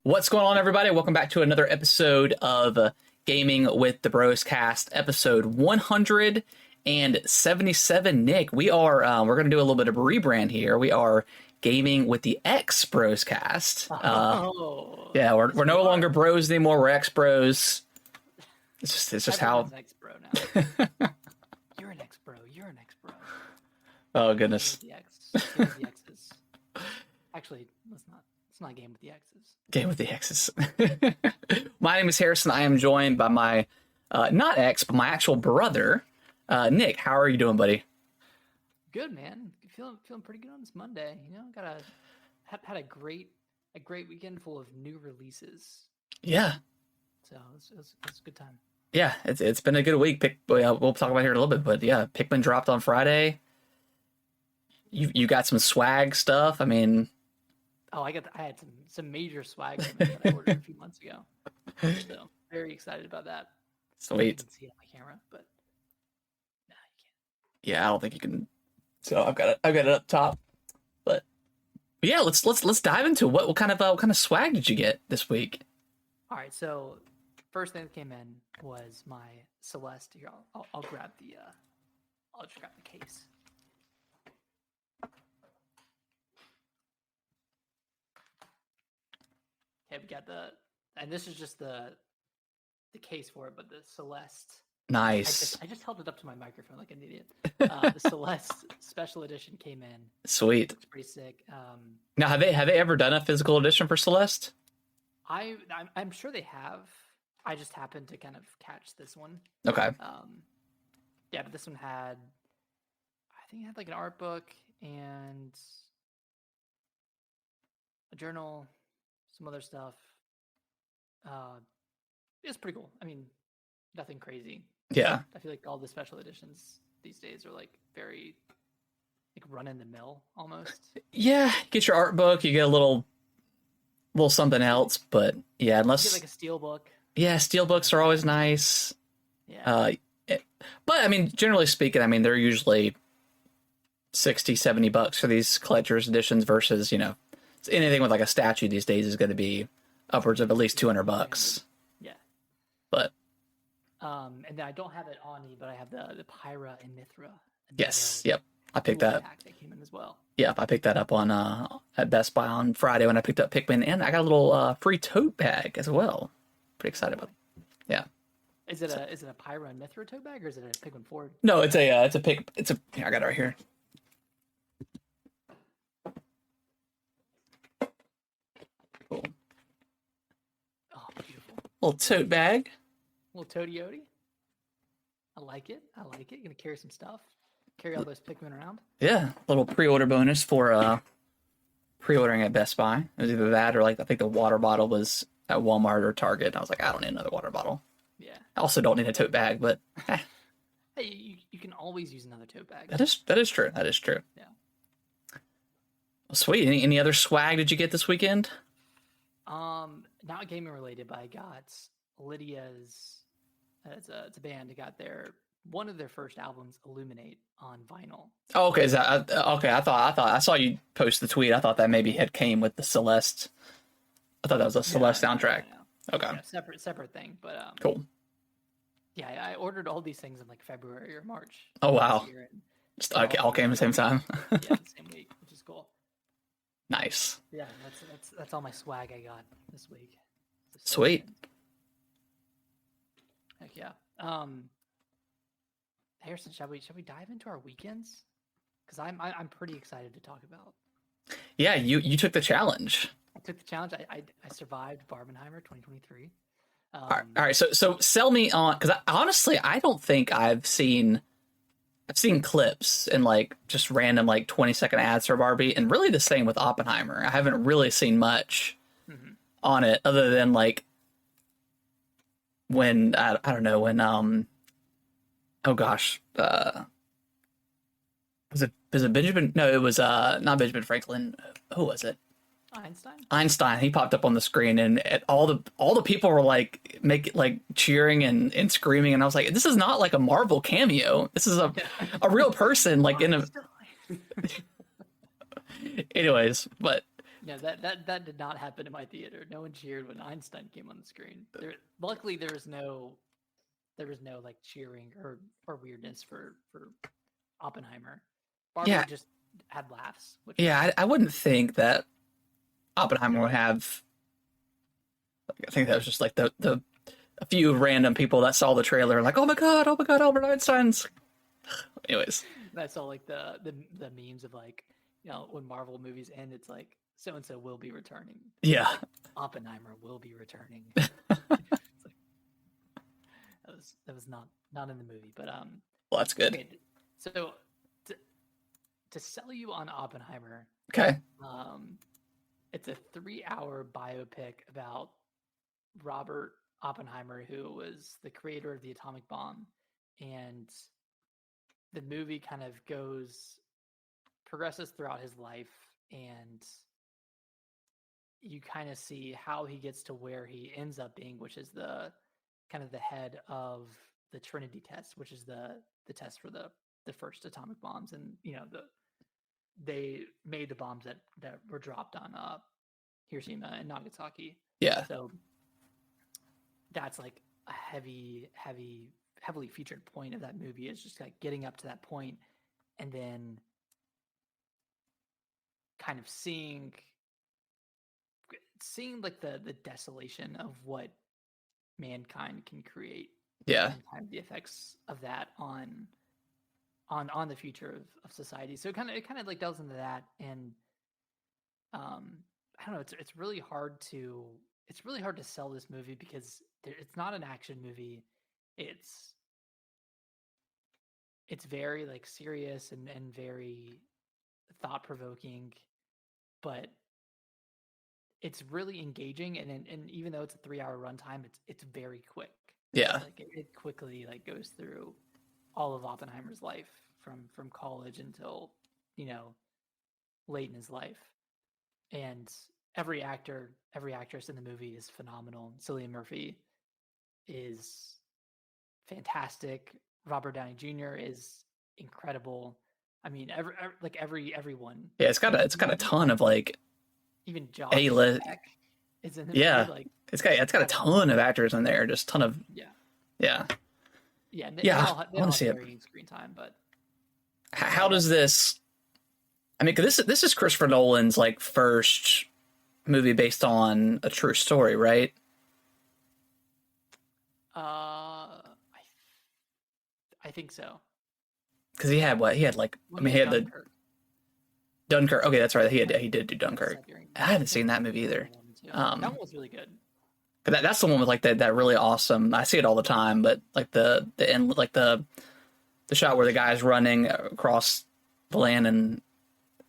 What's going on, everybody? Welcome back to another episode of Gaming with the Bros Cast, episode 177. Nick, we're going to do a little bit of a rebrand here. We are Gaming with the X Bros Cast. Yeah, we're no longer bros anymore. We're X Bros. It's just Everyone's how. X bro now. You're an X bro. You're an X bro. Oh goodness. Game with the X's. Actually, let's not game with the X's. Game with the X's. My name is Harrison. I am joined by my not ex, but my actual brother, Nick. How are you doing, buddy? Good, man. Feeling pretty good on this Monday. You know, had a great weekend full of new releases. Yeah. So it's a good time. Yeah, it's been a good week. We'll talk about it here in a little bit, but yeah, Pikmin dropped on Friday. You got some swag stuff. I mean, I had some major swag that I ordered a few months ago. So very excited about that. Sweet. You can see it on my camera, but no, you can't. Yeah, I don't think you can. So I've got it up top. But yeah, let's dive into what kind of swag did you get this week? All right, so first thing that came in was my Celeste. Here, I'll grab I'll just grab the case. Okay, we got and this is just the case for it, but the Celeste. Nice. I just held it up to my microphone like an idiot. The Celeste special edition came in. Sweet. It's pretty sick. Now, have they ever done a physical edition for Celeste? I'm sure they have. I just happened to kind of catch this one. Okay. Yeah, but this one I think it had like an art book and a journal, some other stuff. It's pretty cool. I mean, nothing crazy. Yeah. I feel like all the special editions these days are like very like run in the mill almost. Yeah, get your art book, you get a little something else, but yeah, unless you get like a steel book. Yeah, steel books are always nice. Yeah. But I mean, generally speaking, I mean, they're usually $60-$70 for these collector's editions versus, anything with like a statue these days is going to be upwards of at least $200. Yeah. But and then I don't have it on me, but I have the Pyra and Mithra. Yes. Yep. I picked that. That came in as well. Yep, I picked that up on at Best Buy on Friday when I picked up Pikmin, and I got a little free tote bag as well. Pretty excited about it. Yeah. Is it a Pyra and Mithra tote bag, or is it a Pikmin Ford? No, it's a here, I got it right here. Cool. Oh, beautiful. Little tote bag. Little toady ody. I like it. You're gonna carry some stuff. Carry all those Pikmin around. Yeah, little pre-order bonus for pre-ordering at Best Buy. It was either that or I think the water bottle was at Walmart or Target. I was like, I don't need another water bottle. Yeah. I also don't need a tote bag, but hey, you can always use another tote bag. That is true. Yeah. Well, sweet. Any other swag did you get this weekend? Not gaming related, but I got Lydia's. It's a band. I got one of their first albums, Illuminate, on vinyl. Oh, okay. Okay? I thought I saw you post the tweet. I thought that maybe had came with the Celeste. I thought that was a Celeste soundtrack. No. Okay. Yeah, separate thing, but cool. Yeah, I ordered all these things in like February or March. Oh wow! Just all came at the same time. Yeah, the same week, which is cool. Nice. Yeah, that's all my swag I got this week. Sweet. Heck yeah. Harrison, shall we dive into our weekends? Because I'm pretty excited to talk about. Yeah, you took the challenge. I took the challenge. I survived Barbenheimer 2023. All right. So sell me on, because honestly, I don't think I've seen clips and like just random like 20-second ads for Barbie, and really the same with Oppenheimer. I haven't really seen much on it other than like when I don't know when oh gosh, was it Benjamin? No, it was not Benjamin Franklin. Who was it? Einstein. He popped up on the screen, and all the people were like cheering and screaming, and I was like, this is not like a Marvel cameo. This is a real person, like in a. Anyways, but Yeah, that did not happen in my theater. No one cheered when Einstein came on the screen. Luckily, there was no like cheering or weirdness for Oppenheimer. Barbie Yeah, just had laughs, which was yeah. nice. I wouldn't think that Oppenheimer would have. I think that was just like the a few random people that saw the trailer, like, oh my god, Albert Einstein's. Anyways, I saw like the memes of like, when Marvel movies end, it's like so and so will be returning. yeah, Oppenheimer will be returning. It's like, that was not in the movie, but well, that's good. okay. So to sell you on Oppenheimer, Okay, it's a 3-hour biopic about Robert Oppenheimer, who was the creator of the atomic bomb, and the movie kind of progresses throughout his life, and you kind of see how he gets to where he ends up being, which is the kind of the head of the Trinity test, which is the test for the first atomic bombs, and they made the bombs that were dropped on Hiroshima and Nagasaki. yeah, So that's like a heavily featured point of that movie, is just like getting up to that point and then kind of seeing like the desolation of what mankind can create, yeah, and kind of the effects of that on the future of society. So it kind of like delves into that, and I don't know, it's really hard to sell this movie because it's not an action movie. It's very like serious and very thought provoking, but it's really engaging, and even though it's a 3-hour runtime, it's very quick. yeah, Like it quickly like goes through all of Oppenheimer's life from college until late in his life, and every actress in the movie is phenomenal. Cillian Murphy is fantastic. Robert Downey Jr. is incredible. I mean, everyone. yeah. It's got a ton of like Even a Josh list. Peck is in the movie. Yeah, Like, it's got a ton of actors in there. Just ton of yeah, yeah, yeah. They yeah. all I want to have see it. varying screen time, but How does this? I mean, 'cause this is Christopher Nolan's like first movie based on a true story, right? I think so. Because he had what? He had like, I Well, mean, he he had had the Dunkirk. Dunkirk. Okay, that's right. He did do Dunkirk. During, I haven't I think seen that movie either. 1 and 2. That one was really good. But that's the one with like that really awesome. I see it all the time, but like the end, like the shot where the guy's running across the land and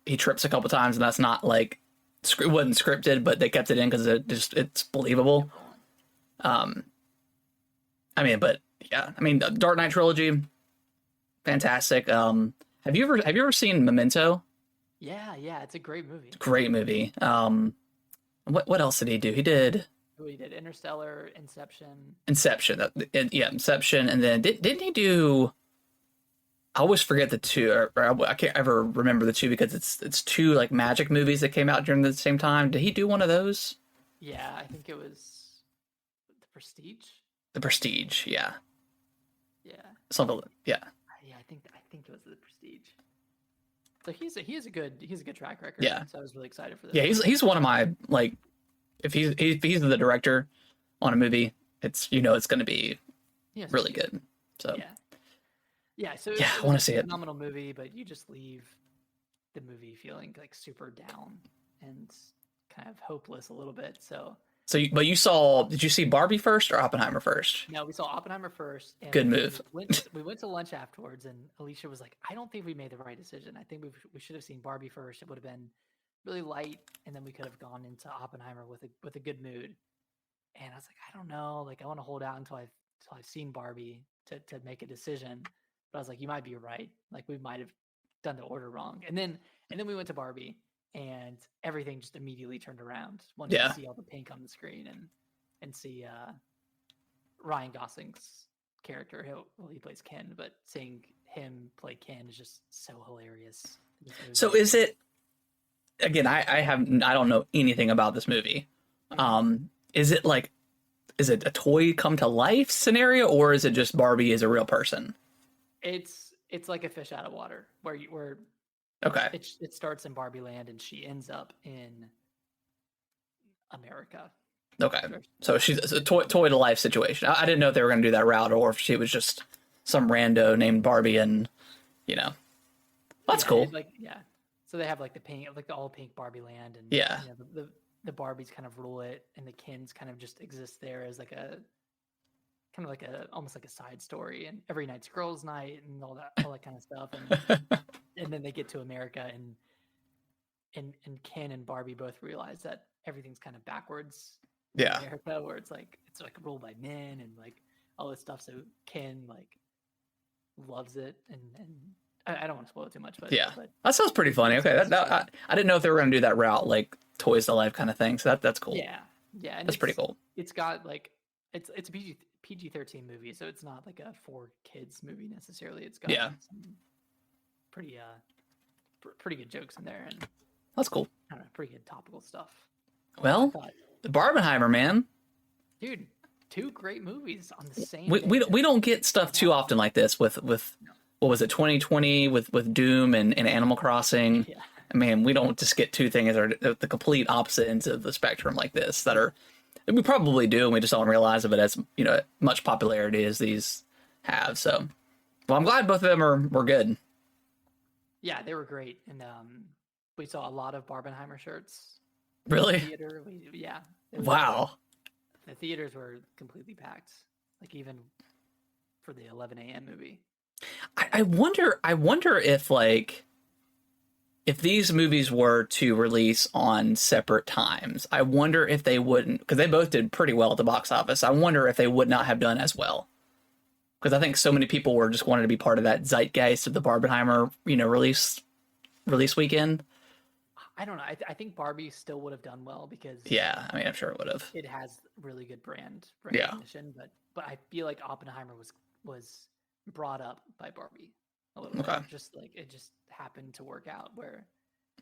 he trips a couple times, and that's not like it wasn't scripted, but they kept it in because it's believable. I mean, but yeah, I mean, the Dark Knight trilogy, fantastic. Have you ever seen Memento? Yeah, it's a great movie. Great movie. What else did he do? He did He did Interstellar, Inception. Inception. Yeah, Inception, and then didn't he do? I always forget the two, or I can't ever remember the two because it's two like magic movies that came out during the same time. Did he do one of those? Yeah, I think it was The Prestige. The Prestige, yeah, Yeah, something, yeah, yeah. I think it was The Prestige. So he has a good track record. yeah, So I was really excited for this. yeah. He's one of my like, if he's the director on a movie, it's going to be really good. So yeah. So yeah, it I want was to see a it. phenomenal movie, but you just leave the movie feeling like super down and kind of hopeless a little bit. So But did you see Barbie first or Oppenheimer first? no, we saw Oppenheimer first, and Good move. we went to lunch afterwards, and Alicia was like, "I don't think we made the right decision. I think we should have seen Barbie first. It would have been really light, and then we could have gone into Oppenheimer with a good mood." And I was like, "I don't know. Like, I want to hold out until I've seen Barbie to make a decision." But I was like, "You might be right. Like, we might have done the order wrong." And then we went to Barbie, and everything just immediately turned around once you see all the pink on the screen and see Ryan Gosling's character. He plays Ken, but seeing him play Ken is just so hilarious. So is it? again, I don't know anything about this movie. Is it like, is it a toy come to life scenario, or is it just Barbie is a real person? It's like a fish out of water where Okay. it starts in Barbie Land and she ends up in America. Okay. So she's a toy to life situation. I didn't know if they were going to do that route, or if she was just some rando named Barbie, and you know, that's cool. So they have like the pink, like the all pink Barbie Land, and yeah, the Barbies kind of rule it, and the Kens kind of just exist there as like a kind of like a almost like a side story, and every night's girls' night and all that kind of stuff, and then they get to America, and Ken and Barbie both realize that everything's kind of backwards in yeah, America, where it's like ruled by men and like all this stuff. So Ken like loves it, and I don't want to spoil it too much, but yeah. That sounds pretty funny. Okay, I didn't know if they were going to do that route, like toys to life kind of thing. So that's cool. Yeah, and that's pretty cool. It's got like it's a PG-13 movie, so it's not like a for kids movie necessarily. It's got some pretty good jokes in there, and that's cool. I don't know, pretty good topical stuff. Well, the Barbenheimer, man, dude, 2 great movies on the same. We don't get stuff too often like this with what was it, 2020 with Doom and Animal Crossing. Yeah. I mean, we don't just get 2 things that are the complete opposite ends of the spectrum like this that are. We probably do, and we just don't realize of it as much popularity as these have. So, well, I'm glad both of them were good. Yeah, they were great, and we saw a lot of Barbenheimer shirts. Really? In the theater. Wow. The theaters were completely packed, like even for the 11 a.m. movie. I wonder if these movies were to release on separate times, I wonder if they wouldn't, because they both did pretty well at the box office. I wonder if they would not have done as well. Because I think so many people were just wanted to be part of that zeitgeist of the Barbenheimer, release weekend. I don't know. I think Barbie still would have done well because I'm sure it would have. It has really good brand recognition, but I feel like Oppenheimer was brought up by Barbie a little bit. Just like it just happened to work out where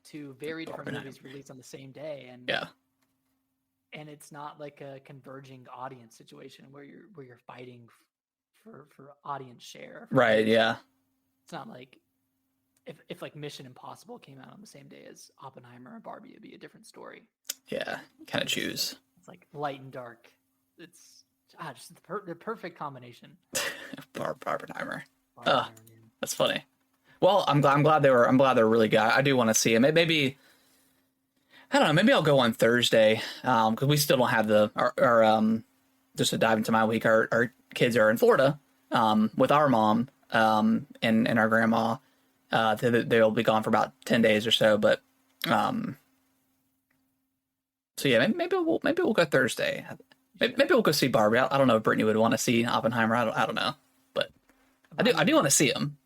2 very different movies released on the same day, and it's not like a converging audience situation where you're fighting for audience share. Right. Yeah. It's not like if like Mission Impossible came out on the same day as Oppenheimer or Barbie, it'd be a different story. Yeah, kind of choose. It's like light and dark. It's just the perfect combination. Barbenheimer. That's funny. Well, I'm glad they're really good. I do want to see it. Maybe I don't know. Maybe I'll go on Thursday because we still don't have our just to dive into my week. Our kids are in Florida with our mom and our grandma. They'll be gone for about 10 days or so, but so yeah, maybe we'll go Thursday. Maybe we'll go see Barbie. I don't know if Brittany would want to see Oppenheimer. I don't know, but I do want to see him.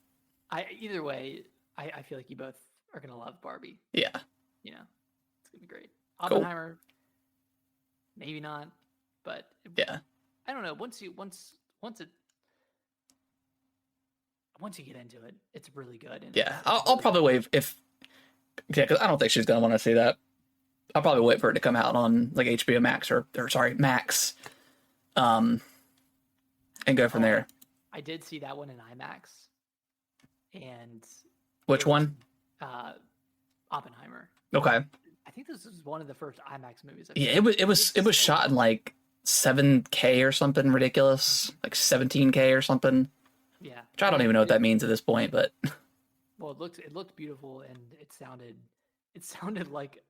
Either way, I feel like you both are gonna love Barbie. Yeah, it's gonna be great. Oppenheimer, maybe not, but I don't know. Once you get into it, it's really good. And I'll probably wait because I don't think she's gonna want to see that. I'll probably wait for it to come out on like HBO Max or sorry Max, and go from there. I did see that one in IMAX, and which one? Oppenheimer. Okay. I think this is one of the first IMAX movies. It was shot in like 7K or something ridiculous, like 17K or something. Yeah. Which I don't even know what that means at this point, but well, it looked beautiful, and it sounded like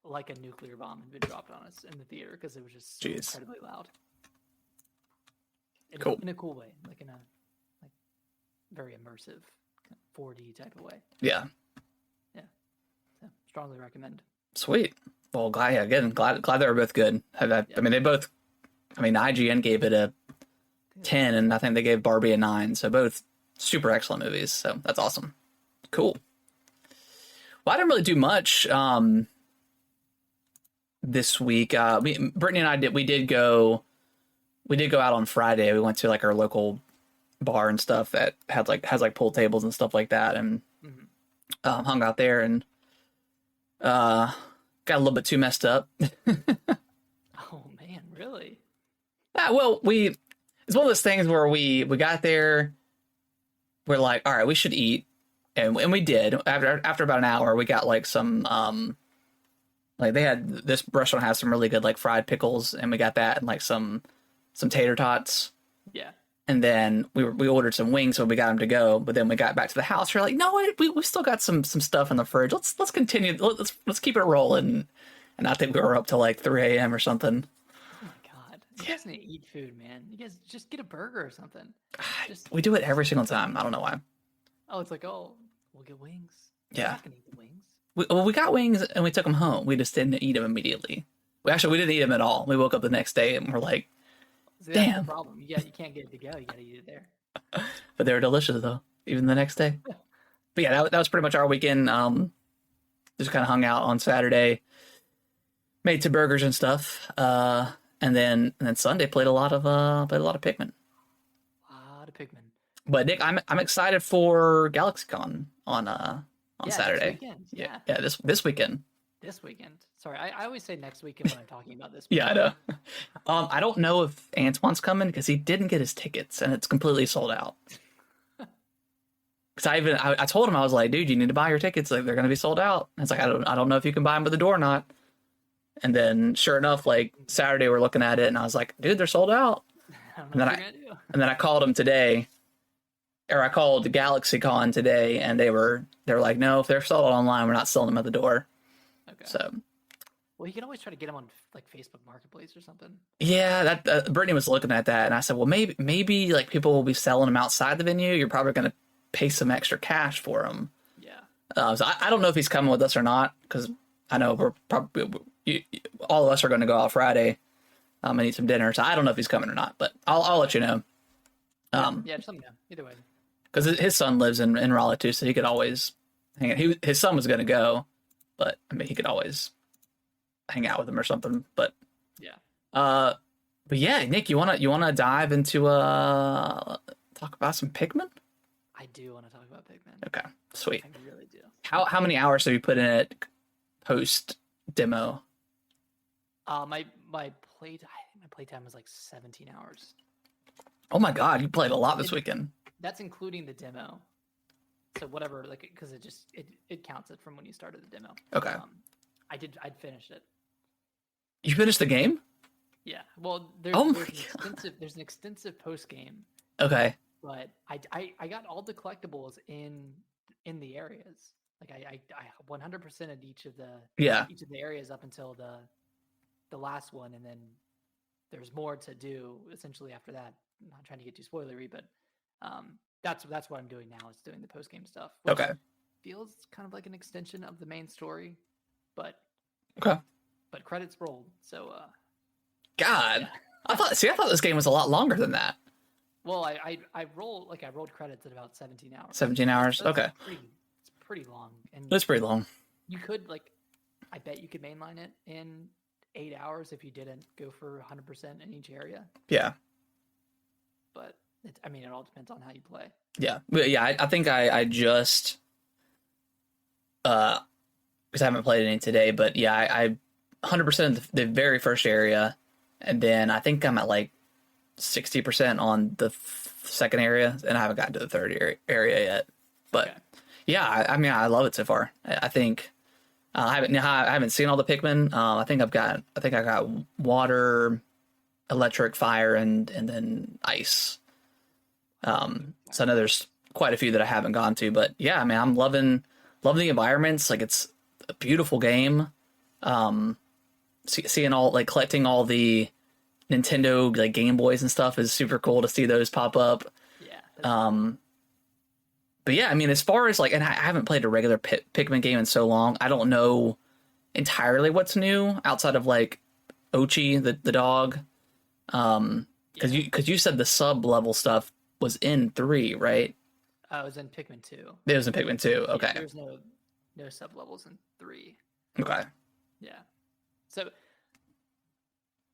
a nuclear bomb had been dropped on us in the theater because it was just so incredibly loud. In a cool way, like in a very immersive 4D type of way. Yeah. So, strongly recommend. Sweet. Well, glad they were both good. I mean, they both. I mean, IGN gave it a 10, and I think they gave Barbie a 9. So both super excellent movies. So that's awesome. Cool. Well, I didn't really do much this week. Brittany and I we did go out on Friday. We went to like our local bar and stuff that has like pool tables and stuff like that, and hung out there. And Uh, got a little bit too messed up. Oh man, really? Well, it's one of those things where we got there. We're like, all right, we should eat, and we did. After about an hour, we got like some like they had this restaurant has some really good like fried pickles, and we got that and like some tater tots. Yeah. And then we ordered some wings, so we got them to go. But then we got back to the house. We're like, no, we still got some stuff in the fridge. Let's continue. Let's keep it rolling. And I think we were up till like 3 a.m. or something. Oh my god. You guys need to eat food, man. You guys just get a burger or something. Just We do it every single time. I don't know why. oh, it's like, oh, we'll get wings. I'm Yeah. not gonna eat the wings. We got wings and we took them home. We just didn't eat them immediately. We didn't eat them at all. We woke up the next day and we're like, See, that's damn. the problem. You can't get it to go. You gotta eat it there. But they were delicious though, even the next day. But yeah, that was pretty much our weekend. Just kind of hung out on Saturday, made some burgers and stuff. And then Sunday played a lot of Pikmin. A lot of Pikmin. But Nick, I'm excited for GalaxyCon on Yeah, Saturday. Next weekend. Yeah, this weekend. This weekend. Sorry, I always say next weekend when I'm talking about this. Yeah, I know. I don't know if Antoine's coming because he didn't get his tickets and it's completely sold out. Because I told him, I was like, dude, you need to buy your tickets. Like they're gonna be sold out. And it's like I don't know if you can buy them by the door or not. And then sure enough, like Saturday we're looking at it and I was like, dude, they're sold out. I don't And know then what you're gonna do. And then I called him today, or I called the GalaxyCon today, and they were like, no, if they're sold out online, we're not selling them at the door. Okay. So Well, you can always try to get them on like Facebook Marketplace or something. yeah, that Brittany was looking at that, and I said, well, maybe like people will be selling them outside the venue. You're probably going to pay some extra cash for them. Yeah. So I don't know if he's coming with us or not because I know we're probably all of us are going to go out Friday and eat some dinner. So I don't know if he's coming or not, but I'll let you know. Yeah, just let me know. Either way. Because his son lives in Raleigh too, so he could always hang out. His son was going to go, but I mean he could always hang out with him or something. But Yeah. but yeah, Nick, you wanna dive into talk about some Pikmin? I do want to talk about Pikmin. Okay, sweet. I really do. How many hours have you put in it post demo? My playtime was like 17 hours. Oh my god, you played a lot this weekend. That's including the demo. So whatever, like, because it counts it from when you started the demo. Okay. I'd finished it. You finished the game? Yeah. Well, Oh there's my there's an extensive post game, Okay. but I got all the collectibles in the areas. Like I 100%ed each of the areas up until the last one, and then there's more to do essentially after that. I'm not trying to get too spoilery, but that's what I'm doing now. Is doing the post game stuff. Which Okay. feels kind of like an extension of the main story, but Okay. but credits rolled. So God, yeah. I thought this game was a lot longer than that. Well, I rolled credits at about 17 hours. 17 hours. That's Okay, it's pretty long, and that's pretty long. you could I bet you could mainline it in 8 hours if you didn't go for 100% in each area. Yeah. But it all depends on how you play. Yeah. But yeah, I think I just because I haven't played any today, but yeah, I 100% the very first area, and then I think I'm at like 60% on the second area, and I haven't gotten to the third area yet. But Okay. yeah, I mean, I love it so far. I think I haven't seen all the Pikmin. I think I got water, electric, fire, and then ice. So I know there's quite a few that I haven't gone to, but yeah, I mean, I'm loving the environments. Like it's a beautiful game. Seeing all like collecting all the Nintendo like Game Boys and stuff is super cool to see those pop up. Yeah. But yeah, I mean, as far as like, and I haven't played a regular Pikmin game in so long, I don't know entirely what's new outside of like Ochi, the dog. Because you said the sub level stuff was in 3, right? I was in Pikmin 2. It was in Pikmin 2. Yeah, Okay. there's no sub levels in 3. Okay. Yeah. So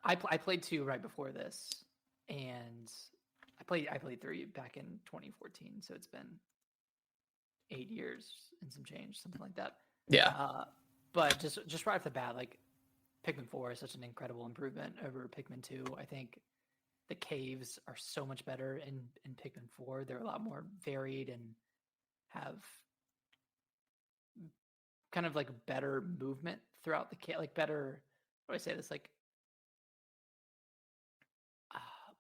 I played 2 right before this, and I played 3 back in 2014. So it's been 8 years and some change, something like that. Yeah. But just right off the bat, like Pikmin 4 is such an incredible improvement over Pikmin 2. I think the caves are so much better in Pikmin 4. They're a lot more varied and have kind of like better movement throughout the cave, like better, how do I say this, like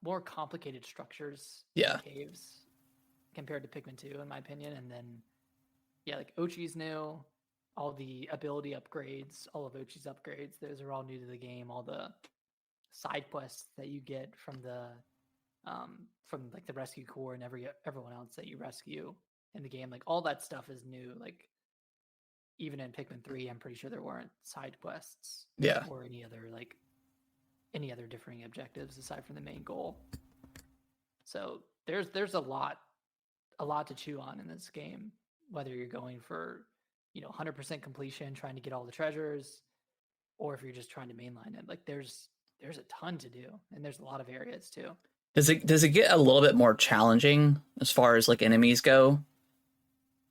more complicated structures Yeah. in caves compared to Pikmin 2, in my opinion. And then, yeah, like Ochi's new, all the ability upgrades, all of Ochi's upgrades, those are all new to the game. All the side quests that you get from like the rescue corps and everyone else that you rescue in the game, like all that stuff is new. Like even in Pikmin 3, I'm pretty sure there weren't side quests Yeah. or any other differing objectives aside from the main goal. So there's a lot to chew on in this game, whether you're going for 100% completion, trying to get all the treasures, or if you're just trying to mainline it. Like there's a ton to do, and there's a lot of areas too. Does it get a little bit more challenging as far as like enemies go?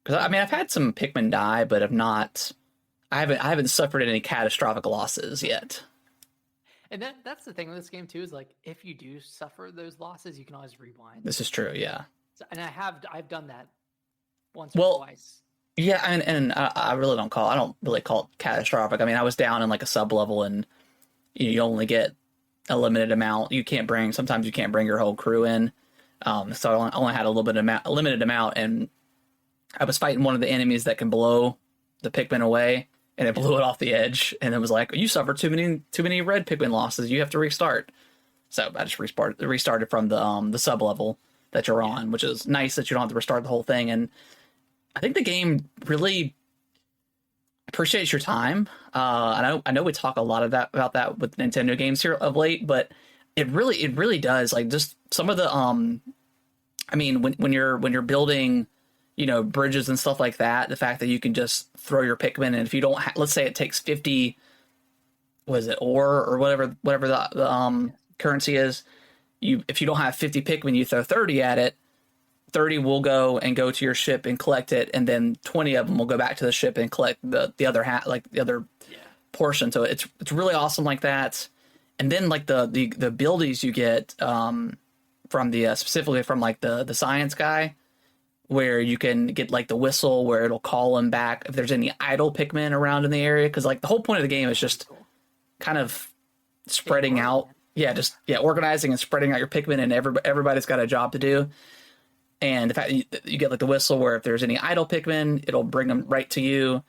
Because I mean, I've had some Pikmin die, but I haven't suffered any catastrophic losses yet. And that's the thing with this game too, is like if you do suffer those losses, you can always rewind. This is true, yeah. So, and I've done that once or Well, twice. yeah, and I really I don't really call it catastrophic. I mean, I was down in like a sub level, and you only get a limited amount. Sometimes you can't bring your whole crew in. So I only had a limited amount, and I was fighting one of the enemies that can blow the Pikmin away, and it blew it off the edge, and it was like, you suffered too many red Pikmin losses. You have to restart. So I just restarted from the sub level that you're on, which is nice that you don't have to restart the whole thing. And I think the game really appreciates your time. I know we talk a lot about that with Nintendo games here of late, but it really does. Like just some of the I mean, when you're building, bridges and stuff like that, the fact that you can just throw your Pikmin, and if you don't, let's say it takes 50, was it ore or whatever the currency is, if you don't have 50 Pikmin, you throw 30 at it. 30 will go to your ship and collect it, and then 20 of them will go back to the ship and collect the other the other portion. So it's really awesome like that. And then like the abilities you get from the specifically from like the science guy, where you can get like the whistle where it'll call him back if there's any idle Pikmin around in the area, because like the whole point of the game is just kind of spreading out. Organizing and spreading out your Pikmin, and everybody's got a job to do. And the fact that you get like the whistle where if there's any idle Pikmin, it'll bring them right to you.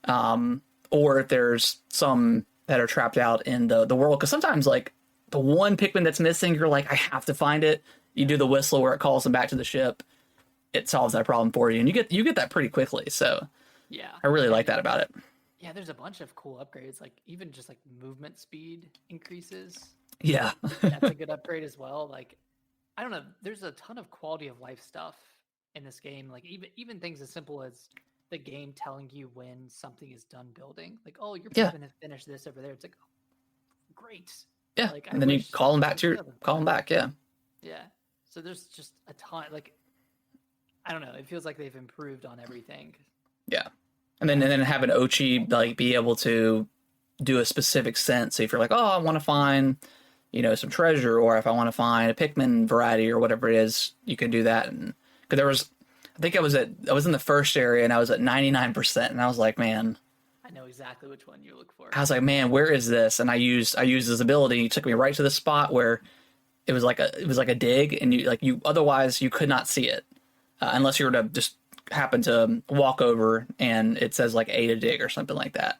Or if there's some that are trapped out in the world. Because sometimes like the one Pikmin that's missing, you're like, I have to find it. You do the whistle where it calls them back to the ship. It solves that problem for you. And you get that pretty quickly. So yeah, I really like that about it. Yeah, there's a bunch of cool upgrades, like even just like movement speed increases. Yeah. That's a good upgrade as well. Like, I don't know, there's a ton of quality of life stuff in this game. Like even things as simple as the game telling you when something is done building. Like, oh, your Pikmin has finished this over there. It's like, oh, great. Yeah. Like, and then you call them back Yeah. Yeah. So there's just a ton. Like, I don't know. It feels like they've improved on everything. Yeah. And then have an Ochi like be able to do a specific sense. So if you're like, oh, I want to find, some treasure, or if I want to find a Pikmin variety or whatever it is, you can do that. And because I was in the first area and I was at 99%, and I was like, man, I know exactly which one you look for. I was like, man, where is this? And I used his ability. He took me right to the spot where it was like a dig, and otherwise you could not see it unless you were to just happen to walk over and it says like A to dig or something like that.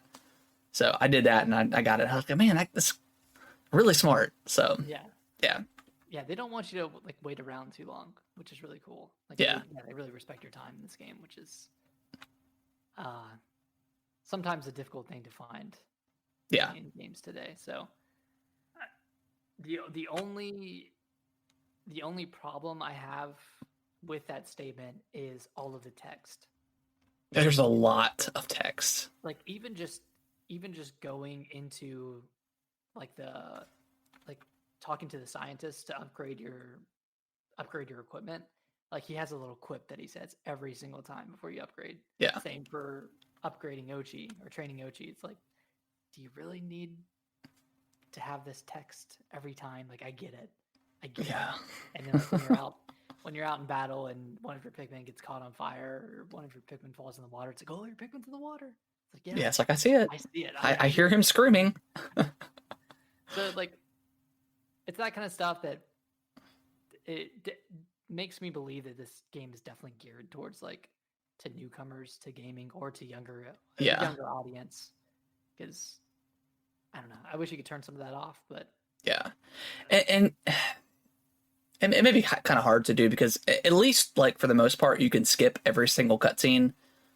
So I did that and I got it. I was like, man, that's really smart. So yeah. They don't want you to like wait around too long, which is really cool. Like, they really respect your time in this game, which is sometimes a difficult thing to find. In games today. So the only problem I have with that statement is all of the text. There's a lot of text. Like even just going into like talking to the scientists to upgrade your equipment. Like he has a little quip that he says every single time before you upgrade. Yeah. Same for upgrading Ochi or training Ochi. It's like do you really need to have this text every time? Like, I get it. Yeah. And then like when you're out in battle and one of your Pikmin gets caught on fire or one of your Pikmin falls in the water, it's like, oh, your Pikmin's in the water. It's like, Yeah, it's like I see it. I see it. I hear him screaming. So like, it's that kind of stuff that makes me believe that this game is definitely geared towards like to newcomers to gaming or to younger audience. Because I don't know, I wish you could turn some of that off, but yeah, and it may be kind of hard to do because at least like for the most part you can skip every single cutscene,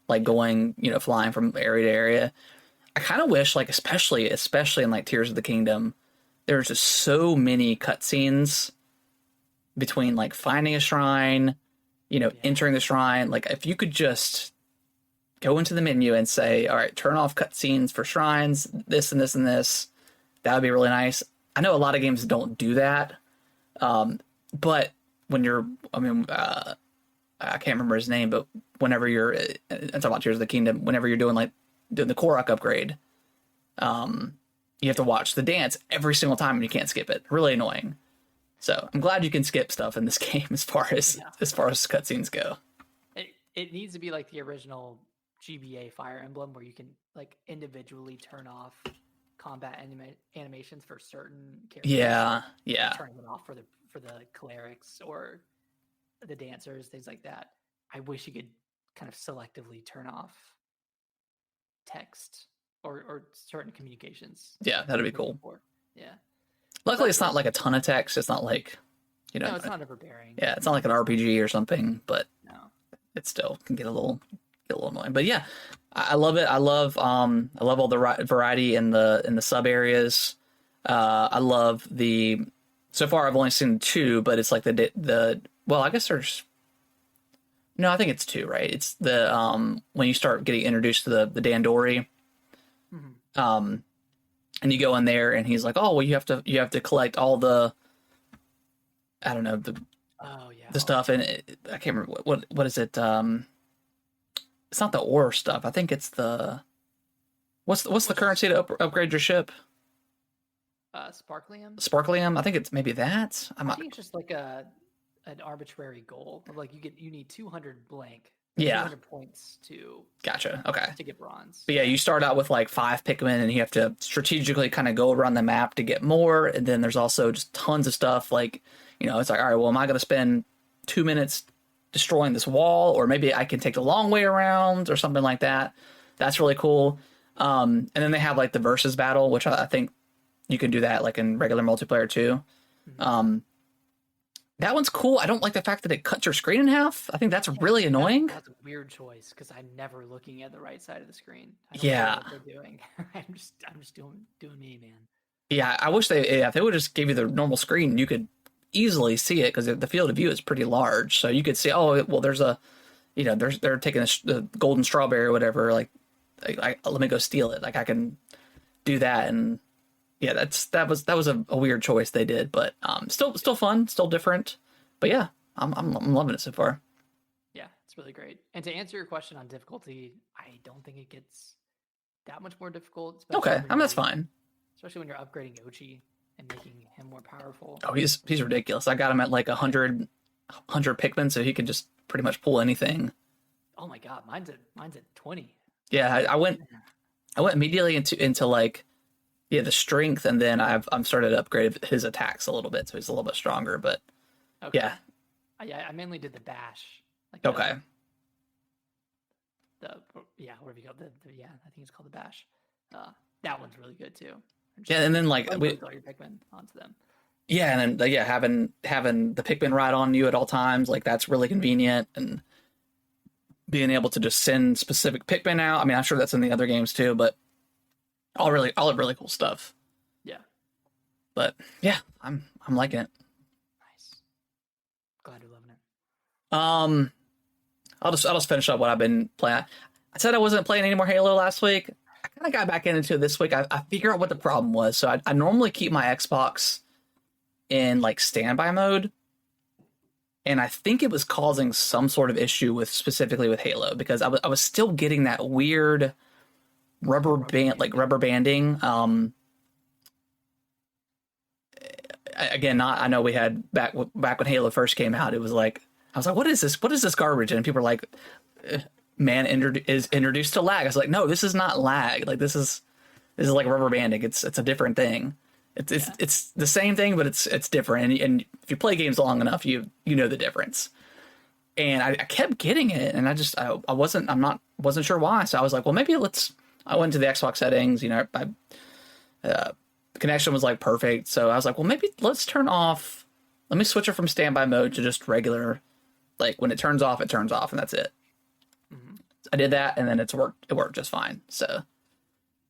like going flying from area to area. I kind of wish like especially in like Tears of the Kingdom, there's just so many cutscenes between like finding a shrine, entering the shrine. Like if you could just go into the menu and say, all right, turn off cutscenes for shrines, this and this and this, that would be really nice. I know a lot of games don't do that. But when you're, I can't remember his name, but whenever you're, I'm talking about Tears of the Kingdom, whenever you're doing the Korok upgrade, you have to watch the dance every single time and you can't skip it. Really annoying. So I'm glad you can skip stuff in this game as far as cutscenes go. It needs to be like the original GBA Fire Emblem where you can like individually turn off combat animations for certain characters. Yeah. Turning them off for the clerics or the dancers, things like that. I wish you could kind of selectively turn off text or certain communications. Yeah, that'd be cool. Yeah. Luckily, it's not like a ton of text. It's not like, no, it's not overbearing. Yeah, it's not like an RPG or something, but no, it still can get a little annoying. But yeah, I love it. I love all the variety in the sub areas. I love so far I've only seen 2, but it's like well, I guess there's, no, I think it's 2, right? It's the when you start getting introduced to the Dandori, and you go in there and he's like, oh well, you have to collect all the, I don't know, the stuff, and I can't remember what is it. It's not the ore stuff. I think it's the what's the currency to upgrade your ship? Sparklium. Sparklium. I think it's maybe that. I think it's just like an arbitrary goal of like you need 200 blank. Yeah. 200 points to. Gotcha. Okay. To get bronze. But yeah, you start out with like 5 Pikmin, and you have to strategically kind of go around the map to get more. And then there's also just tons of stuff like, it's like, all right, well, am I going to spend 2 minutes destroying this wall, or maybe I can take the long way around or something like that. That's really cool. And then they have like the versus battle, which I think you can do that like in regular multiplayer too. That one's cool. I don't like the fact that it cuts your screen in half. I think that's really annoying. That's a weird choice because I'm never looking at the right side of the screen. I don't Yeah. know what they're doing. I'm just doing me, man. Yeah, I wish if they would just give you the normal screen, you could easily see it because the field of view is pretty large. So you could see, oh, well, there's a, they're taking the golden strawberry or whatever. Like, let me go steal it. Like I can do that. And yeah, that was a weird choice they did, but still fun, still different. But yeah, I'm loving it so far. Yeah, it's really great. And to answer your question on difficulty, I don't think it gets that much more difficult. Okay, that's fine. Especially when you're upgrading Ochi and making him more powerful. Oh, he's ridiculous. I got him at like 100 Pikmin, so he can just pretty much pull anything. Oh my god, mine's at 20. Yeah, I went immediately into like the strength, and then I'm started to upgrade his attacks a little bit, so he's a little bit stronger. But okay. Yeah, I mainly did the bash. Like okay. Whatever you call it, I think it's called the bash. That one's really good too. Yeah, and then like all your Pikmin onto them. Yeah, and then having the Pikmin ride on you at all times, like that's really convenient, and being able to just send specific Pikmin out. I mean, I'm sure that's in the other games too, but all really cool stuff. Yeah. But yeah, I'm liking it. Nice. Glad you're loving it. I'll just finish up what I've been playing. I said I wasn't playing any more Halo last week. I kind of got back into it this week. I figured out what the problem was. So I normally keep my Xbox in like standby mode, and I think it was causing some sort of issue specifically with Halo, because I was still getting that weird rubber banding. Again, I know we had back when Halo first came out. It was like I was like, what is this? What is this garbage? And people are like, man is introduced to lag. I was like, no, this is not lag. Like this is like rubber banding. It's a different thing. It's the same thing, but it's different. And if you play games long enough, you know the difference. And I kept getting it, and I wasn't sure why. So I was like, well, maybe I went to the Xbox settings. You know, the connection was like perfect. So I was like, well, maybe let's turn off. Let me switch it from standby mode to just regular. Like when it turns off, and that's it. Mm-hmm. I did that, and then it worked just fine. So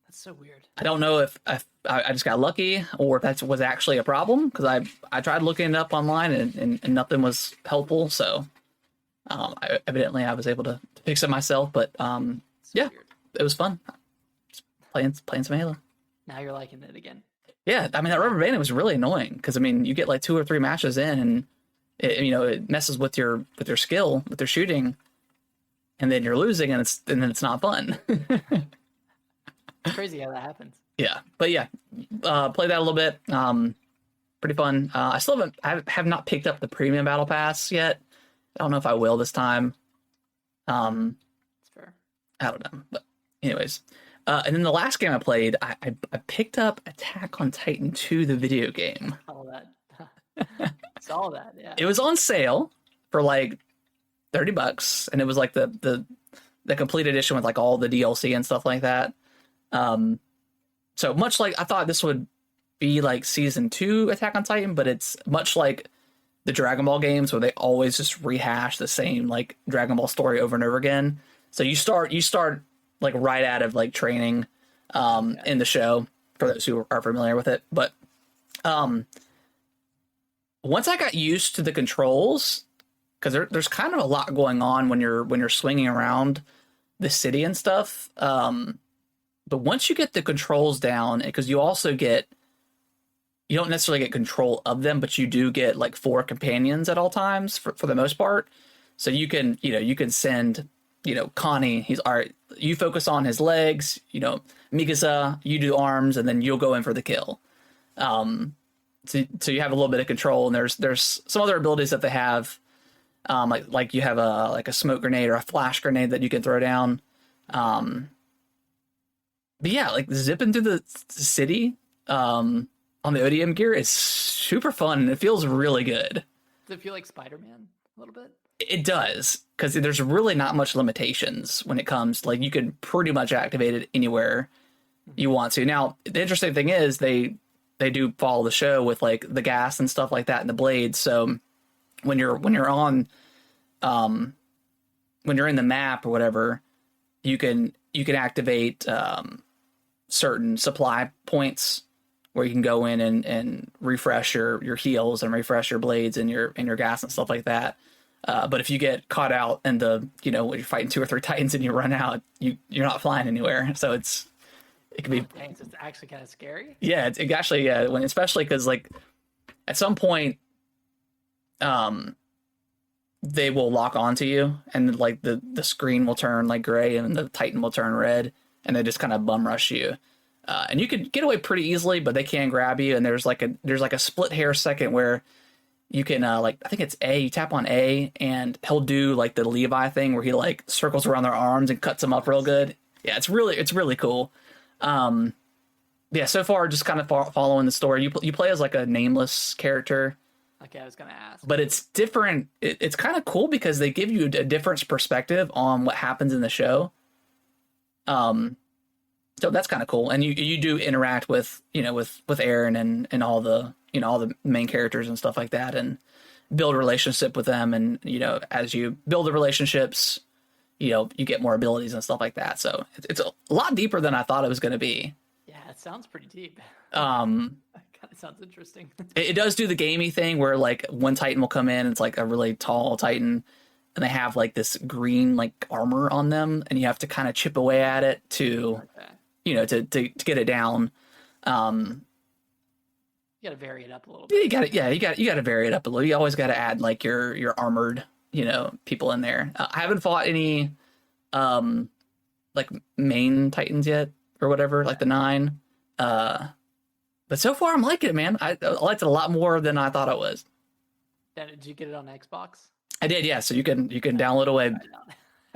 that's so weird. I don't know if I just got lucky or if that was actually a problem, because I tried looking it up online and nothing was helpful. So evidently I was able to fix it myself. But yeah, weird. It was fun playing some Halo. Now you're liking it again. Yeah, I mean that rubber banding was really annoying because I mean you get like 2 or 3 matches in and it messes with your skill, with your shooting, and then you're losing and then it's not fun. It's crazy how that happens. Yeah, but yeah, played that a little bit. Pretty fun. I still have not picked up the premium battle pass yet. I don't know if I will this time. It's fair. I don't know, but anyways. And then the last game I played, I picked up Attack on Titan 2, the video game. All that. Saw that, yeah. It was on sale for like $30, and it was like the complete edition with like all the DLC and stuff like that. So much like I thought this would be like season 2 Attack on Titan, but it's much like the Dragon Ball games where they always just rehash the same like Dragon Ball story over and over again. So you start like right out of like training in the show, for those who are familiar with it. But once I got used to the controls, because there's kind of a lot going on when you're swinging around the city and stuff. But once you get the controls down, because you don't necessarily get control of them, but you do get like 4 companions at all times for the most part. So you can send, Connie, he's all right. You focus on his legs, Mikasa, you do arms, and then you'll go in for the kill. So you have a little bit of control, and there's some other abilities that they have, like you have a smoke grenade or a flash grenade that you can throw down. But yeah, like zipping through the city on the ODM gear is super fun, and it feels really good. Does it feel like Spider-Man a little bit? It does, because there's really not much limitations when it comes. Like you could pretty much activate it anywhere you want to. Now, the interesting thing is they do follow the show with like the gas and stuff like that and the blades. So when you're on when you're in the map or whatever, you can activate certain supply points where you can go in and refresh your heals and refresh your blades and your gas and stuff like that. But if you get caught out and when you're fighting 2 or 3 Titans and you run out, you're not flying anywhere. So it can be. Dang, so it's actually kind of scary. Yeah, it actually, yeah, especially because like at some point, they will lock onto you, and like the screen will turn like gray, and the Titan will turn red, and they just kind of bum rush you. And you can get away pretty easily, but they can grab you, and there's like a split hair second where you can I think it's A. You tap on A, and he'll do like the Levi thing where he like circles around their arms and cuts them up real good. Yeah, it's really cool. Yeah, so far just kind of following the story. You play as like a nameless character. Okay, I was gonna ask, but it's different. It's kind of cool because they give you a different perspective on what happens in the show. So that's kind of cool, and you do interact with with Aaron and all the all the main characters and stuff like that, and build a relationship with them, and as you build the relationships, you get more abilities and stuff like that. So it's a lot deeper than I thought it was going to be. Yeah, it sounds pretty deep. That kind of sounds interesting. It does do the gamey thing where like one Titan will come in, it's like a really tall Titan, and they have like this green like armor on them, and you have to kind of chip away at it to to get it down. You got to vary it up a little bit. You got to vary it up a little. You always got to add like your armored people in there. I haven't fought any like main Titans yet. or whatever, like the 9. But so far I'm liking it, man. I liked it a lot more than I thought I was. Did you get it on Xbox? I did, yeah. So you can download away.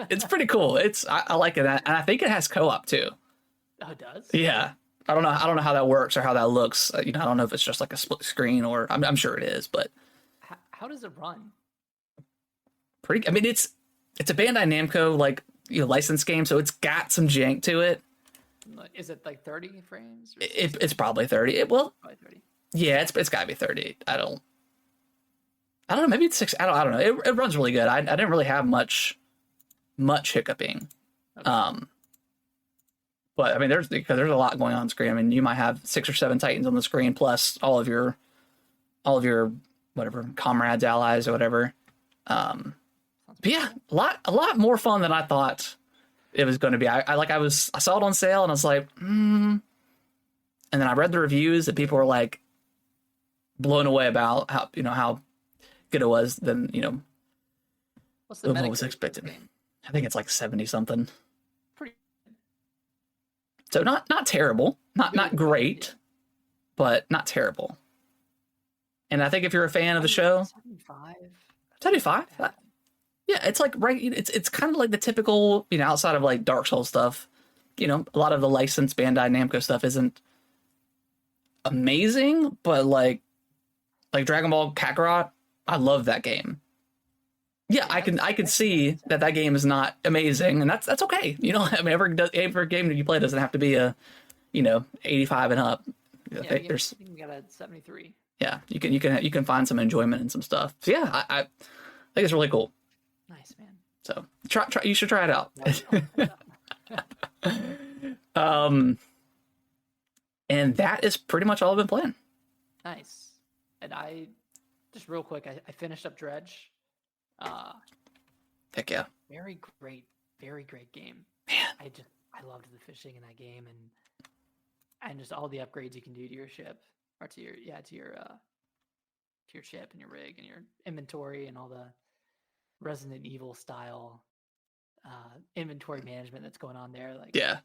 It's pretty cool. I like it, and I think it has co-op too. Oh, it does? Yeah. I don't know how that works or how that looks. I don't know if it's just like a split screen or I'm sure it is, but how does it run? pretty. I mean, it's a Bandai Namco licensed game, so it's got some jank to it. Is it like 30 frames? It's probably 30. Probably 30. Yeah, it's got to be 30. I don't know. Maybe it's 6. I don't know. It runs really good. I didn't really have much hiccuping. Okay. But I mean, there's a lot going on screen. I mean, you might have 6 or 7 Titans on the screen, plus all of your whatever comrades, allies, or whatever. But yeah, a lot more fun than I thought it was going to be. I saw it on sale and I was like, and then I read the reviews and people were like blown away about how good it was than what's the what was expected. I think it's like 70 something. So not terrible, not great, but not terrible. And I think if you're a fan of the show, 75. Yeah, it's like it's kind of like the typical, outside of like Dark Souls stuff, a lot of the licensed Bandai Namco stuff isn't amazing, but like Dragon Ball Kakarot, I love that game. Yeah, I can see that game is not amazing, and that's okay. I mean, every game that you play doesn't have to be a 85 and up. Yeah, I think you got a 73. Yeah, you can find some enjoyment in some stuff. So yeah, I think it's really cool. Nice, man. So try you should try it out. And that is pretty much all I've been playing. Nice. And I just real quick, I finished up Dredge. Heck yeah. Very great game. Man. I loved the fishing in that game and just all the upgrades you can do to your ship or to your ship and your rig and your inventory and all the Resident Evil style inventory management that's going on there. Like, yeah,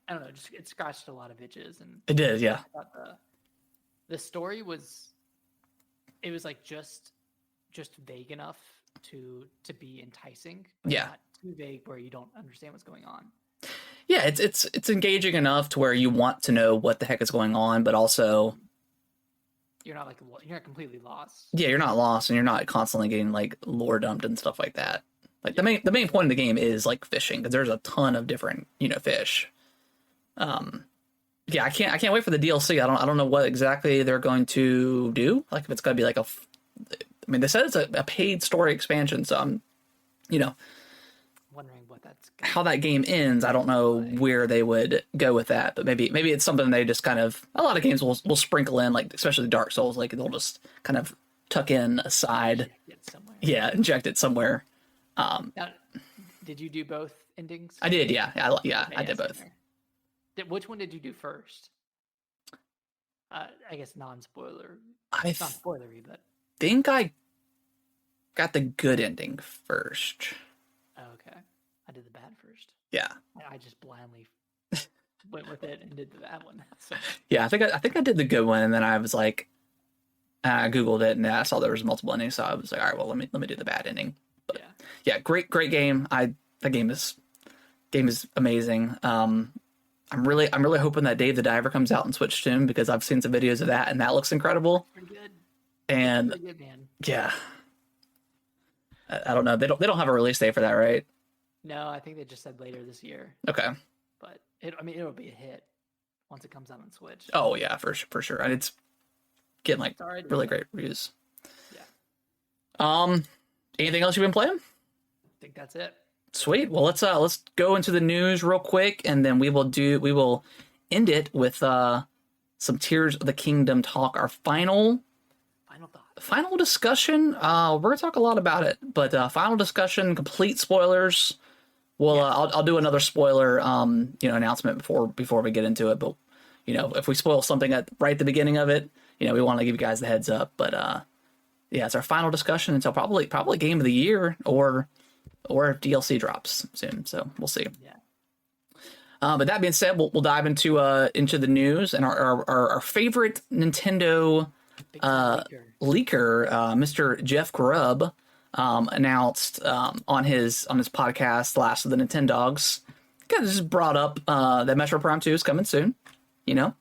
I don't know, just it scratched a lot of itches, and it did. Yeah, I thought the story was like just vague enough to be enticing, but not too vague where you don't understand what's going on. Yeah, it's engaging enough to where you want to know what the heck is going on, but also you're not completely lost. Yeah, you're not lost, and you're not constantly getting like lore dumped and stuff like that. Like the main point of the game is like fishing, because there's a ton of different fish. Yeah, I can't wait for the DLC. I don't know what exactly they're going to do. Like if it's going to be like they said it's a paid story expansion, so I'm wondering what that's how that game ends. I don't know where they would go with that, but maybe it's something they just kind of, a lot of games will sprinkle in, like especially Dark Souls, like they'll just kind of tuck in aside. Inject it somewhere. Now, did you do both endings? I did, yeah. I did both. Which one did you do first? I guess non-spoiler. It's not spoilery, but think I got the good ending first. Okay. I did the bad first. Yeah. I just blindly went with it and did the bad one. So. Yeah, I think I did the good one, and then I was like, I Googled it and I saw there was multiple endings, so I was like, all right, well, let me do the bad ending. But yeah, great game. That game is amazing. I'm really hoping that Dave the Diver comes out in Switch soon, because I've seen some videos of that and that looks incredible. Pretty good. And pretty good, man. Yeah, I don't know. They don't have a release date for that, right? No, I think they just said later this year. Okay. But it'll be a hit once it comes out on Switch. Oh yeah, for sure. And it's getting like really great reviews. Yeah. Anything else you've been playing? I think that's it. Sweet. Well, let's go into the news real quick, and then we will end it with some Tears of the Kingdom talk. Our final discussion. We're gonna talk a lot about it, but final discussion, complete spoilers. Well, I'll do another spoiler announcement before we get into it. But if we spoil something right at the beginning of it, we want to give you guys the heads up. But yeah, it's our final discussion until probably game of the year or if DLC drops soon. So we'll see. Yeah. But that being said, we'll dive into the news and our favorite Nintendo Big time leaker, Mr. Jeff Grubb, announced on his podcast, Last of the Nintendogs, kind of just brought up that Metroid Prime 2 is coming soon. You know,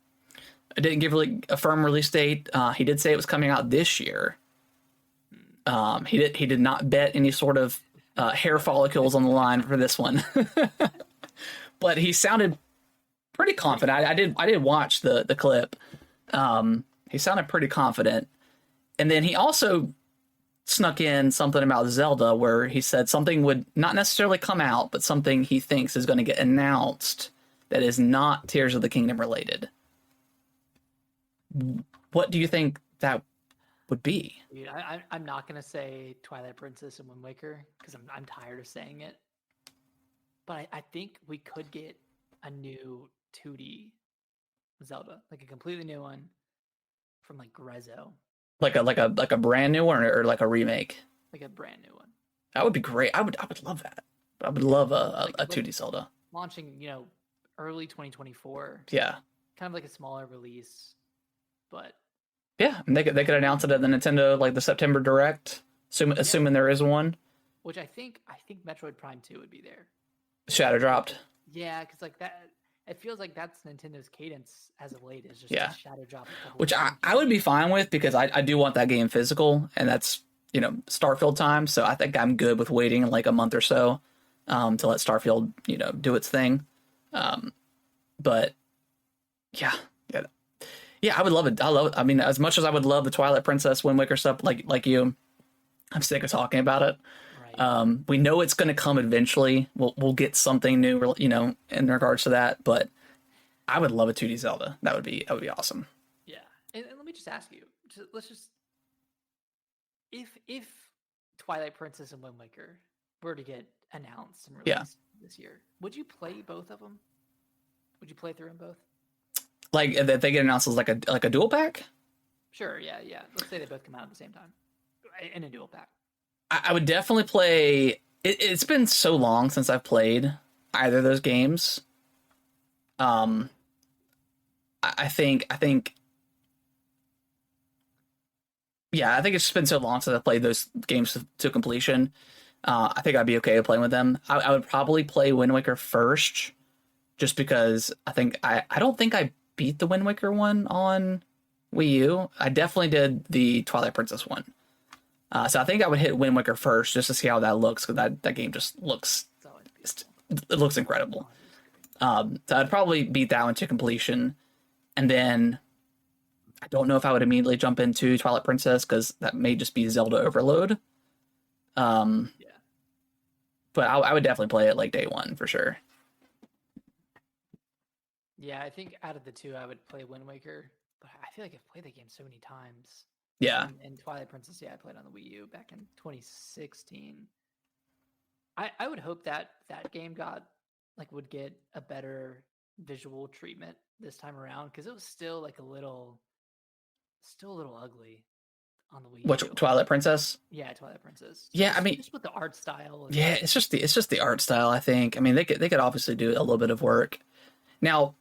it didn't give really a firm release date. He did say it was coming out this year. He did not bet any sort of hair follicles on the line for this one, but he sounded pretty confident. I did watch the clip. He sounded pretty confident, and then he also snuck in something about Zelda, where he said something would not necessarily come out, but something he thinks is going to get announced that is not Tears of the Kingdom related. What do you think that would be? Dude, I'm not gonna say Twilight Princess and Wind Waker because I'm tired of saying it. But I think we could get a new 2D Zelda, like a completely new one from like Grezzo, Like a brand new one, or like a remake? like a brand new one. That would be great. I would love that. I would love a Like 2D Zelda. launching, early 2024. Yeah. Kind of like a smaller release, but Yeah, and they could announce it at the Nintendo, like the September Direct, assuming there is one. which I think Metroid Prime 2 would be there. Shadow dropped. Yeah, because like that, it feels like that's Nintendo's cadence as of late, is just Yeah. to shadow drop. a couple Which of I would be fine with, because I do want that game physical, and that's, Starfield time. So I think I'm good with waiting like a month or so to let Starfield, do its thing. But yeah. Yeah, I would love it. I mean, as much as I would love the Twilight Princess, Wind Waker stuff, like you, I'm sick of talking about it. Right. We know it's going to come eventually. We'll get something new, in regards to that. But I would love a 2D Zelda. That would be awesome. Yeah, and let me just ask you. Let's just if Twilight Princess and Wind Waker were to get announced and released this year, would you play both of them? Would you play through them both? Like if they get announced as like a dual pack. Sure. Yeah. Let's say they both come out at the same time in a dual pack. I would definitely play. It's been so long since I've played either of those games. I think. Yeah, I think it's just been so long since I've played those games to completion. I think I'd be okay with playing with them. I would probably play Wind Waker first, just because I don't think I beat the Wind Waker one on Wii U. I definitely did the Twilight Princess one. So I think I would hit Wind Waker first just to see how that looks, because that game just looks, it looks incredible. So I'd probably beat that one to completion, and then I don't know if I would immediately jump into Twilight Princess, because that may just be Zelda overload. Yeah. But I would definitely play it like day one for sure. Yeah, I think out of the two, I would play Wind Waker, but I feel like I've played the game so many times. Yeah. And Twilight Princess, I played on the Wii U back in 2016. I would hope that game would get a better visual treatment this time around, because it was still a little ugly on the Wii U. Which, Twilight Princess? Yeah, Twilight Princess. Yeah, I mean, just with the art style. Yeah, it's just the art style, I think. I mean, they could obviously do a little bit of work. Now,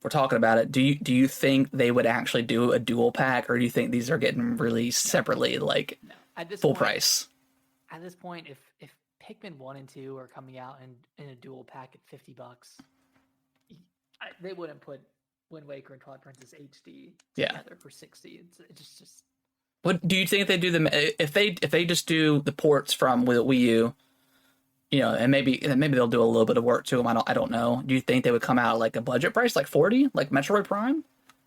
we're talking about it. Do you think they would actually do a dual pack, or do you think these are getting released separately, like full price? At this point, if Pikmin 1 and 2 are coming out in a dual pack at $50, they wouldn't put Wind Waker and Twilight Princess HD together for $60. It's just. What do you think they do them if they just do the ports from Wii U? And maybe they'll do a little bit of work to them. I don't know. Do you think they would come out like a budget price, like 40, like Metroid Prime,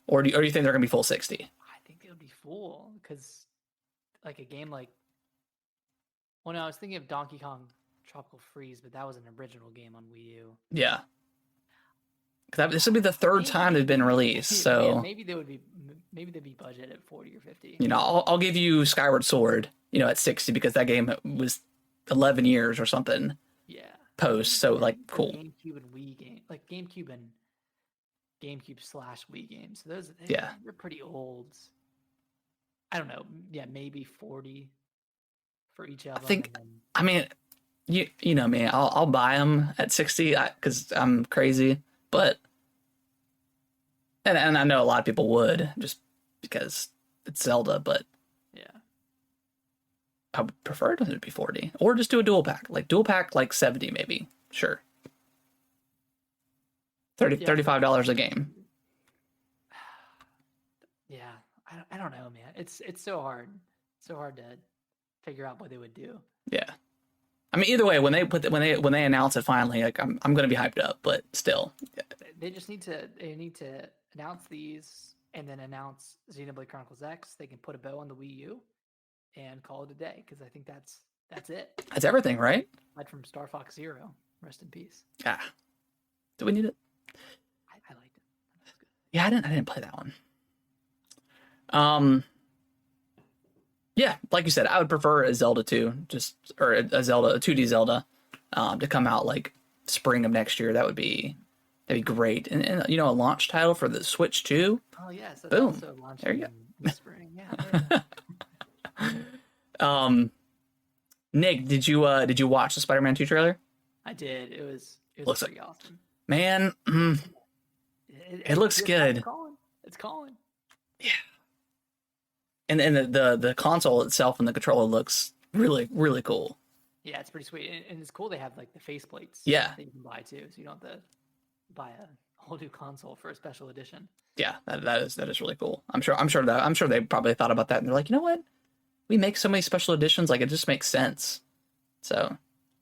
or do you think they're gonna be full 60? I think they would be full, because like a game like. Well, no, I was thinking of Donkey Kong Tropical Freeze, but that was an original game on Wii U. Yeah. Because this would be the third time they've been released, so yeah, maybe they'd be budget at 40 or 50. I'll give you Skyward Sword, at 60, because that game was 11 years or something. Yeah. Post, so cool. GameCube and Wii game, like GameCube and GameCube/Wii games. So they're pretty old. I don't know. Yeah, maybe 40 for each of them. I mean, you know me, I'll buy them at 60 because I'm crazy, but and I know a lot of people would just because it's Zelda, but Yeah. I would prefer it to be 40 or just do a dual pack, like 70 maybe. Sure. Yeah. $35 a game. Yeah. I don't know, man. It's so hard. So hard to figure out what they would do. Yeah. I mean, either way, when they announce it finally, like I'm gonna be hyped up, but still, They just need to announce these and then announce Xenoblade Chronicles X. They can put a bow on the Wii U and call it a day because I think that's it. that's everything, right? Aside from Star Fox Zero, rest in peace. Ah, do we need it? I liked it. That was good. Yeah, I didn't play that one. Yeah, like you said, I would prefer a Zelda 2, or a 2D Zelda, to come out like spring of next year. That'd be great. And you know, a launch title for the Switch 2. Oh yes, that's Boom. also launching There you in the spring. Yeah. Nick, did you watch the Spider-Man 2 trailer? I did. It was Looks pretty awesome. Man, it looks good. It's calling. Yeah. And the console itself and the controller looks really, really cool. Yeah, it's pretty sweet, and it's cool. They have like the faceplates. Yeah. That you can buy too, so you don't have to buy a whole new console for a special edition. Yeah, that is really cool. I'm sure they probably thought about that and they're like, you know what? We make so many special editions, like it just makes sense. So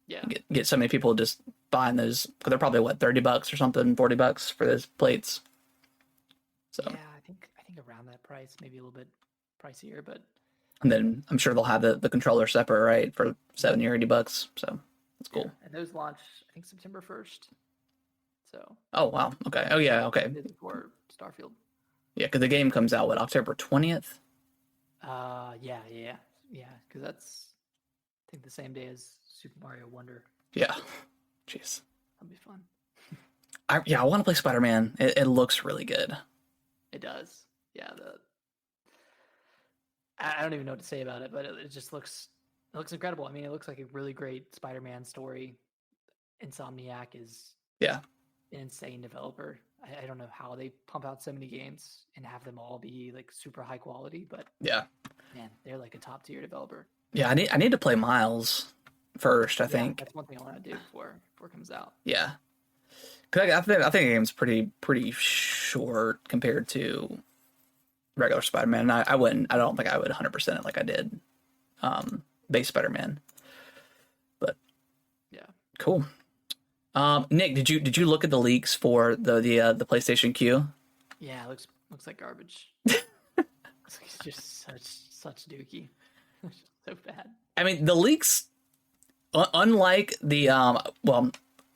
yeah, get so many people just buying those because they're probably what, $30 or something, $40 for those plates. So yeah, I think around that price, maybe a little bit pricier, but and then I'm sure they'll have the controller separate, right, for $70 or $80. So that's cool. Yeah. And those launch, I think, September 1st. So. Oh wow. Okay. Oh yeah. Okay. Before Starfield. Yeah, because the game comes out October 20th. Yeah, because that's I think the same day as Super Mario Wonder. Yeah. Jeez. That'll be fun. I want to play Spider-Man. It looks really good. It does. Yeah. I don't even know what to say about it, but it just looks incredible. I mean, it looks like a really great Spider-Man story. Insomniac is an insane developer. I don't know how they pump out so many games and have them all be like super high quality, but yeah, man, they're like a top tier developer. Yeah, I need to play Miles first. I think that's one thing I want to do before it comes out. Yeah, because I think the game's pretty short compared to regular Spider-Man. I don't think I would 100% it like I did base Spider-Man. But yeah, cool. Nick, did you look at the leaks for the PlayStation Q? Yeah, it looks like garbage. It's just such dookie. So bad. I mean, the leaks, unlike the well,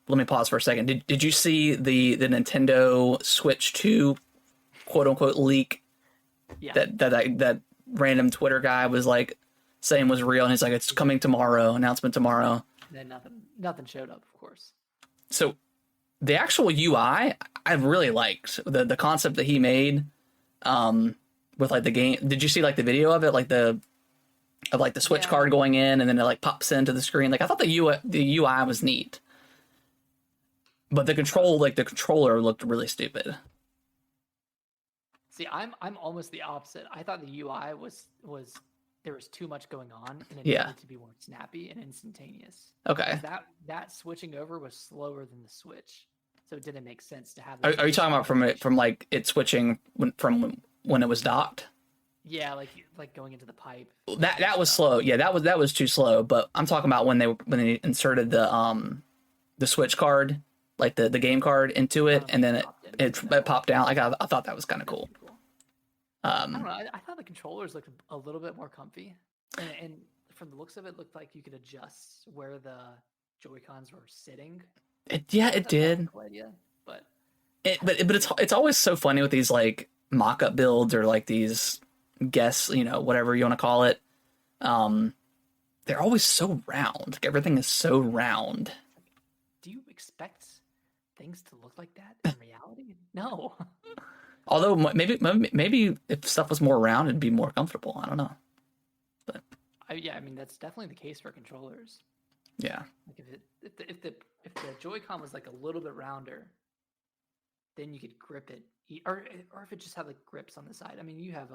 let me pause for a second. Did you see the Nintendo Switch 2 quote unquote leak? Yeah. That random Twitter guy was like saying was real, and he's like, it's coming tomorrow, announcement tomorrow. And then nothing showed up, of course. So the actual UI, I really liked the concept that he made, with like the game. Did you see like the video of it, like the Switch card going in and then it like pops into the screen? Like I thought the UI was neat, but the controller looked really stupid. See, I'm almost the opposite. I thought the UI was there was too much going on and it needed to be more snappy and instantaneous. Okay. That switching over was slower than the Switch, so it didn't make sense to have. Are you talking about from like it switching from when it was docked? Yeah, like going into the pipe. That was slow. Yeah, that was too slow. But I'm talking about when they inserted the Switch card, like the game card into it, and then it popped down. Like I thought that was kind of cool. I don't know. I thought the controllers looked a little bit more comfy, and from the looks of it, looked like you could adjust where the Joy-Cons were sitting. It did. Cool idea, but it's always so funny with these like mock-up builds or like these guess, whatever you want to call it. They're always so round. Like everything is so round. Do you expect things to look like that in reality? No. Although maybe if stuff was more round, it'd be more comfortable. I don't know. But I mean that's definitely the case for controllers. Yeah. Like if the Joy-Con was like a little bit rounder, then you could grip it, or if it just had like grips on the side. I mean, you have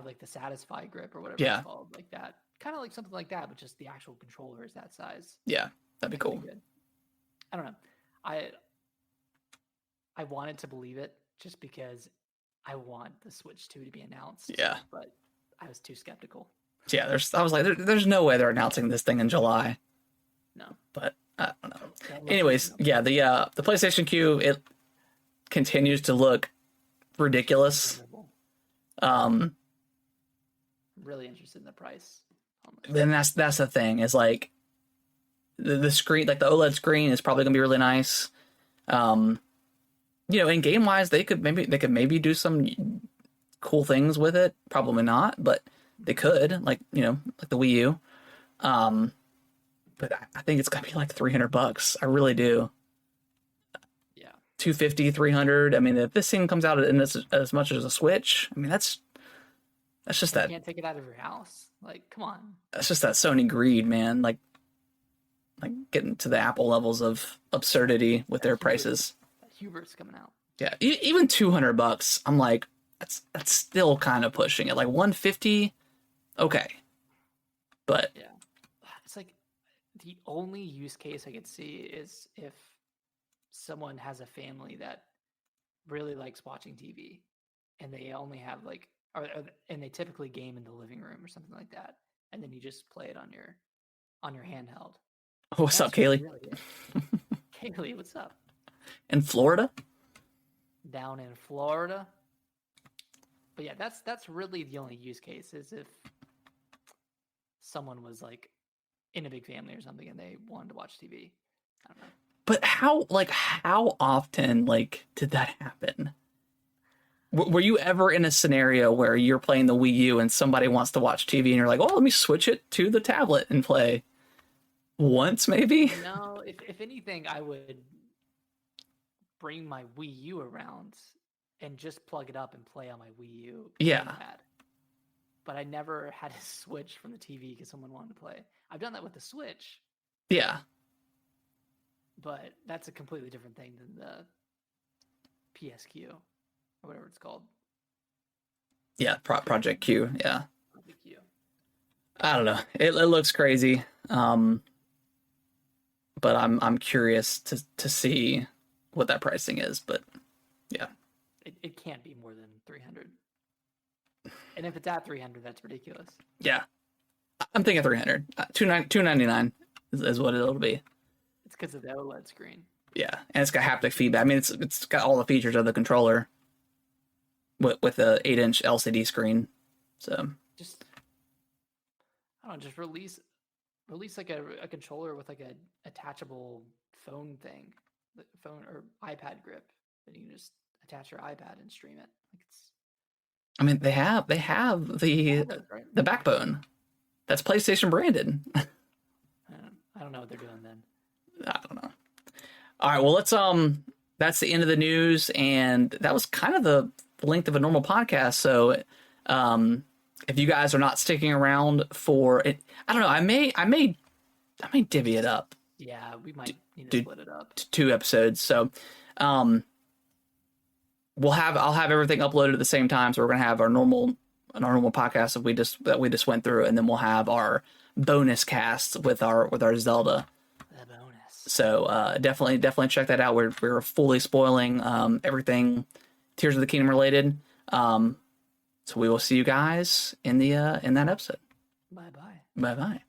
like the Satisfy grip or whatever it's Yeah. called, like that, kind of like something like that, but just the actual controller is that size. Yeah. That'd be cool. Good. I don't know. I wanted to believe it just because I want the Switch 2 to be announced. Yeah. But I was too skeptical. Yeah. I was like, there's no way they're announcing this thing in July. No. But I don't know. Anyways, yeah, the PlayStation Q, it continues to look ridiculous. I'm really interested in the price. Then that's the thing, is like the screen, like the OLED screen is probably gonna be really nice. You know, in game wise, they could maybe do some cool things with it. Probably not, but they could, like, you know, like the Wii U. But I think it's gonna be like $300. I really do. Yeah. 250, 300. I mean, if this thing comes out in as much as a Switch, I mean, that's just that. You can't take it out of your house. Like, come on. That's just that Sony greed, man. Like getting to the Apple levels of absurdity with their prices. Hubert's coming out. Yeah, even $200. I'm like, that's still kind of pushing it. Like 150, okay, but yeah, it's like the only use case I could see is if someone has a family that really likes watching TV, and they only have like, and they typically game in the living room or something like that, and then you just play it on your handheld. What's up, Kaylee? Really Kaylee, what's up? In Florida? Down in Florida. But yeah, that's really the only use case, is if someone was like in a big family or something and they wanted to watch TV. I don't know. But how often did that happen? Were you ever in a scenario where you're playing the Wii U and somebody wants to watch TV and you're like, oh, let me switch it to the tablet and play? Once, maybe? No, if anything, I would bring my Wii U around and just plug it up and play on my Wii U. Yeah. Pad. But I never had to switch from the TV because someone wanted to play. I've done that with the Switch. Yeah. But that's a completely different thing than the PSQ or whatever it's called. Yeah, Project Q. Yeah. Project Q. I don't know. It looks crazy. But I'm curious to see what that pricing is. But yeah, it can't be more than 300. And if it's at 300, that's ridiculous. Yeah, I'm thinking 300. $299 is what it'll be. It's because of the OLED screen. Yeah, and it's got haptic feedback. I mean, it's got all the features of the controller with a 8-inch LCD screen. So just, I don't know, just release like a controller with like a attachable phone thing, phone or iPad grip, that you can just attach your iPad and stream it. Like it's. I mean, they have the backbone that's PlayStation branded. I don't know what they're doing then. I don't know. All right, well, that's the end of the news, and that was kind of the length of a normal podcast. So, if you guys are not sticking around for it, I don't know. I may divvy it up. Yeah, we might need to split it up to 2 episodes. So, I'll have everything uploaded at the same time. So we're gonna have our normal podcast that we just went through, and then we'll have our bonus cast with our Zelda. The bonus. So definitely check that out. We're fully spoiling everything Tears of the Kingdom related. So we will see you guys in that episode. Bye bye. Bye bye.